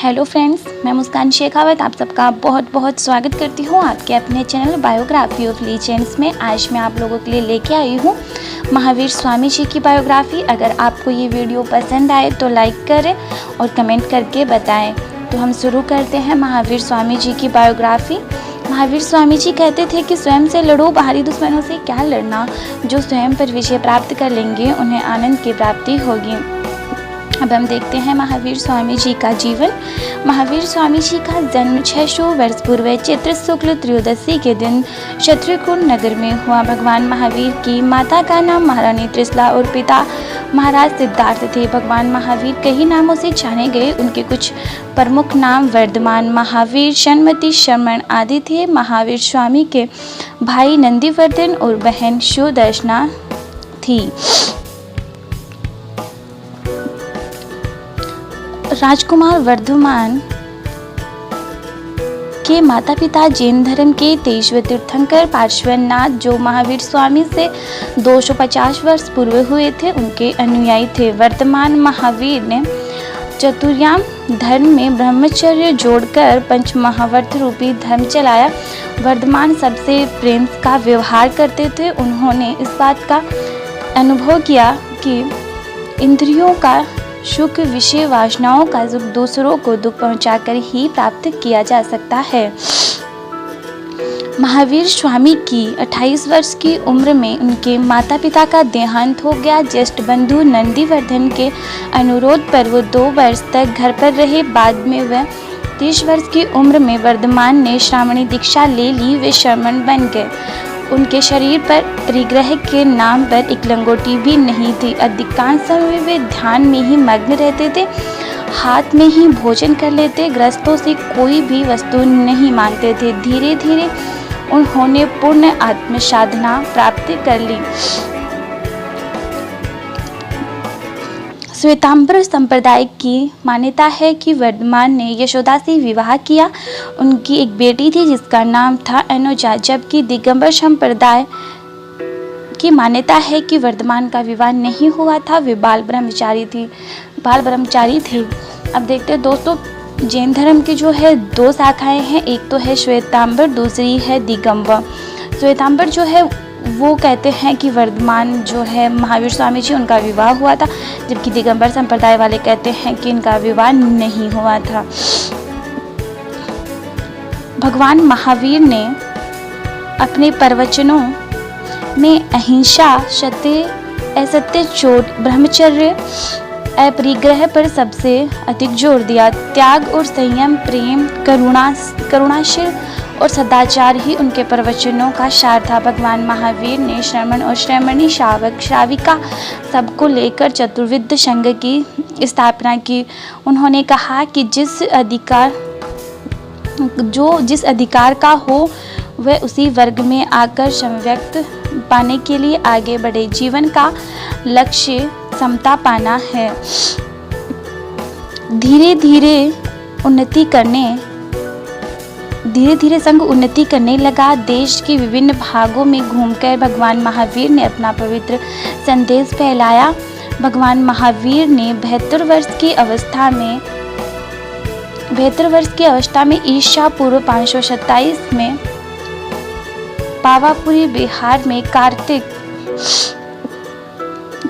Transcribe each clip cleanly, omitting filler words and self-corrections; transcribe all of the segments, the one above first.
Hello friends, मैं मुस्कान शेखावत आप सबका बहुत बहुत स्वागत करती हूँ आपके अपने चैनल बायोग्राफी ऑफ लीजेंड्स में। आज मैं आप लोगों के लिए लेके आई हूँ महावीर स्वामी जी की बायोग्राफी। अगर आपको ये वीडियो पसंद आए तो लाइक करें और कमेंट करके बताएं। तो हम शुरू करते हैं महावीर स्वामी जी की बायोग्राफी। महावीर स्वामी जी कहते थे कि स्वयं से लड़ो, बाहरी दुश्मनों से क्या लड़ना। जो स्वयं पर विजय प्राप्त कर लेंगे उन्हें आनंद की प्राप्ति होगी। अब हम देखते हैं महावीर स्वामी जी का जीवन। महावीर स्वामी जी का जन्म 600 वर्ष पूर्व चैत्र शुक्ल त्रयोदशी के दिन शत्रुकुंड नगर में हुआ। भगवान महावीर की माता का नाम महारानी त्रिशला और पिता महाराज सिद्धार्थ थे। भगवान महावीर कई नामों से जाने गए। उनके कुछ प्रमुख नाम वर्धमान, महावीर, शनमती, शरमण आदि थे। महावीर स्वामी के भाई नंदीवर्धन और बहन सुदर्शना थी। राजकुमार वर्धमान के माता पिता जैन धर्म के तेजस्वी तीर्थंकर पार्श्वनाथ, जो महावीर स्वामी से 250 वर्ष पूर्व हुए थे, उनके अनुयायी थे। वर्धमान महावीर ने चतुर्याम धर्म में ब्रह्मचर्य जोड़कर पंच महावर्त रूपी धर्म चलाया। वर्धमान सबसे प्रेम का व्यवहार करते थे। उन्होंने इस बात का अनुभव किया कि इंद्रियों का सुख, विषय वासनाओं का सुख दूसरों को दुख पहुंचाकर ही प्राप्त किया जा सकता है। महावीर स्वामी की 28 वर्ष की उम्र में उनके माता पिता का देहांत हो गया। ज्येष्ठ बंधु नंदीवर्धन के अनुरोध पर वो 2 वर्ष तक घर पर रहे। बाद में वह 30 वर्ष की उम्र में वर्धमान ने श्रामणी दीक्षा ले ली। वे शर्मण बन गए। उनके शरीर पर परिग्रह के नाम पर एक लंगोटी भी नहीं थी। अधिकांश समय वे ध्यान में ही मग्न रहते थे। हाथ में ही भोजन कर लेते। ग्रस्तों से कोई भी वस्तु नहीं मांगते थे। धीरे धीरे उन्होंने पूर्ण आत्म साधना प्राप्त कर ली। श्वेतांबर संप्रदाय की मान्यता है कि वर्धमान ने यशोदा से विवाह किया। उनकी एक बेटी थी जिसका नाम था अनुजा, जबकि दिगंबर संप्रदाय की मान्यता है कि वर्धमान का विवाह नहीं हुआ था। वे बाल ब्रह्मचारी थे। अब देखते हैं दोस्तों, जैन धर्म की जो है 2 शाखाएं हैं। एक तो है श्वेतांबर, दूसरी है दिगंबर। श्वेतांबर जो है वो कहते हैं कि वर्धमान जो है महावीर स्वामी जी उनका विवाह हुआ था, जबकि दिगंबर संप्रदाय वाले कहते हैं कि इनका विवाह नहीं हुआ था। भगवान महावीर ने अपने प्रवचनों में अहिंसा, सत्य, असत्य, चोट, ब्रह्मचर्य, अपरिग्रह पर सबसे अधिक जोर दिया। त्याग और संयम, प्रेम, करुणाशील और सदाचार ही उनके प्रवचनों का सार था। भगवान महावीर ने श्रमण और श्रमणी, श्रावक, श्राविका सबको लेकर चतुर्विध संघ की स्थापना की। उन्होंने कहा कि जिस अधिकार का हो वह उसी वर्ग में आकर समव्यक्त पाने के लिए आगे बढ़े। जीवन का लक्ष्य समता पाना है। धीरे धीरे संघ उन्नति करने लगा। देश के विभिन्न भागों में घूमकर भगवान महावीर ने अपना पवित्र संदेश फैलाया। भगवान महावीर ने 72 वर्ष की अवस्था में ईसा पूर्व 527 में पावापुरी बिहार में कार्तिक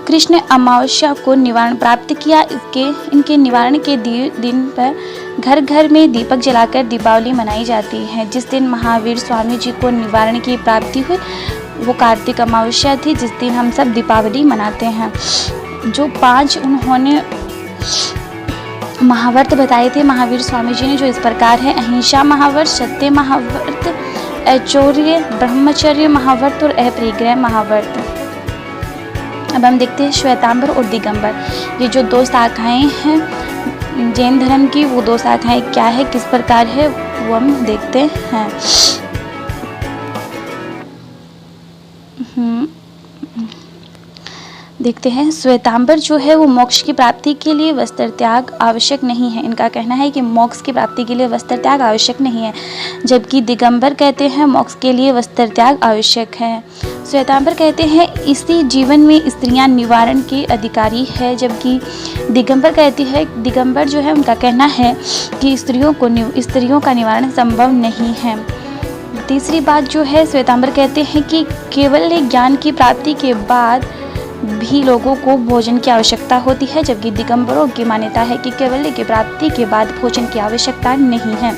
कृष्ण अमावस्या को निवारण प्राप्त किया। इनके निवारण के दिन पर घर घर में दीपक जलाकर दीपावली मनाई जाती है। जिस दिन महावीर स्वामी जी को निवारण की प्राप्ति हुई वो कार्तिक अमावस्या थी, जिस दिन हम सब दीपावली मनाते हैं। जो 5 उन्होंने महाव्रत बताए थे महावीर स्वामी जी ने, जो इस प्रकार है: अहिंसा महाव्रत, सत्य महाव्रत, ऐश्वर्य, ब्रह्मचर्य महाव्रत और अपरिग्रह महाव्रत। अब हम देखते हैं श्वेतांबर और दिगंबर, ये जो 2 शाखाएं हैं जैन धर्म की, वो 2 शाखाएं क्या है, किस प्रकार है, वो हम देखते हैं। देखते हैं। श्वेतांबर जो है वो मोक्ष की प्राप्ति के लिए वस्त्र त्याग आवश्यक नहीं है। इनका कहना है कि मोक्ष की प्राप्ति के लिए वस्त्र त्याग आवश्यक नहीं है, जबकि दिगंबर कहते हैं मोक्ष के लिए वस्त्र त्याग आवश्यक है। श्वेतांबर कहते हैं इसी जीवन में स्त्रियां निवारण के अधिकारी है, जबकि दिगंबर जो है उनका कहना है कि स्त्रियों का निवारण संभव नहीं है। तीसरी बात जो है, श्वेतांबर कहते हैं कि केवल ज्ञान की प्राप्ति के बाद भी लोगों को भोजन की आवश्यकता होती है, जबकि दिगंबरों की मान्यता है कि कैवल्य की प्राप्ति के बाद भोजन की आवश्यकता नहीं है।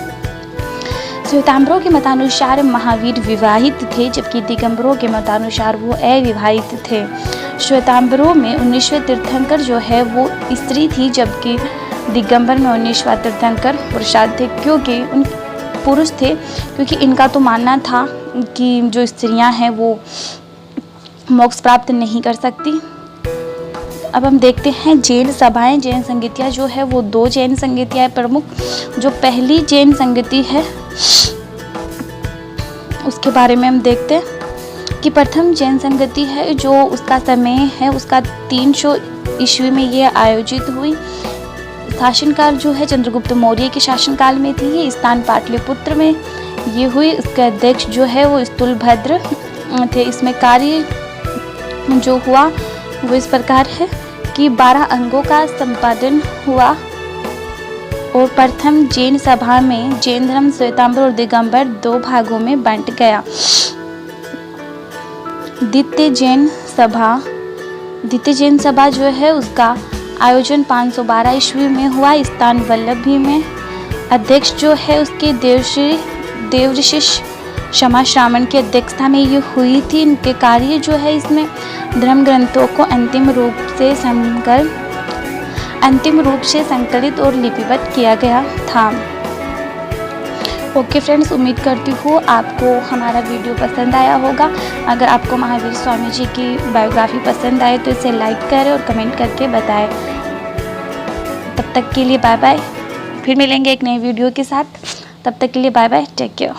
श्वेतांबरों के मतानुसार महावीर विवाहित थे, जबकि दिगंबरों के मतानुसार वो अविवाहित थे। श्वेतांबरों में 19वें तीर्थंकर जो है वो स्त्री थी, जबकि दिगंबर में 19वां तीर्थंकर पुरुष थे, क्योंकि इनका तो मानना था कि जो स्त्रियां हैं वो मोक्ष प्राप्त नहीं कर सकती। अब हम देखते हैं जैन सभाएं। जैन संगतियाँ जो है वो 2 जैन संगतियाँ प्रमुख। जो पहली जैन संगति है उसके बारे में हम देखते हैं कि प्रथम जैन संगति है जो उसका समय है उसका 300 ईस्वी में ये आयोजित हुई। शासनकाल जो है चंद्रगुप्त मौर्य के शासनकाल में थी। ये स्थान पाटलिपुत्र में ये हुई। इसके अध्यक्ष जो है वो स्थूलभद्र थे। इसमें कार्य जो हुआ वो इस प्रकार है कि 12 अंगों का संपादन हुआ और प्रथम जैन सभा में जैन धर्म श्वेतांबर और दिगंबर 2 भागों में बंट गया। द्वितीय जैन सभा जो है उसका आयोजन 512 ईस्वी में हुआ, स्थान वल्लभी में। अध्यक्ष जो है उसके देवऋषि क्षमा श्रावण की अध्यक्षता में ये हुई थी। इनके कार्य जो है इसमें धर्म ग्रंथों को अंतिम रूप से संकलित और लिपिबद्ध किया गया था। ओके फ्रेंड्स, उम्मीद करती हूँ आपको हमारा वीडियो पसंद आया होगा। अगर आपको महावीर स्वामी जी की बायोग्राफी पसंद आए तो इसे लाइक करें और कमेंट करके बताएं। तब तक के लिए बाय बाय। फिर मिलेंगे एक नए वीडियो के साथ। तब तक के लिए बाय बाय, टेक केयर।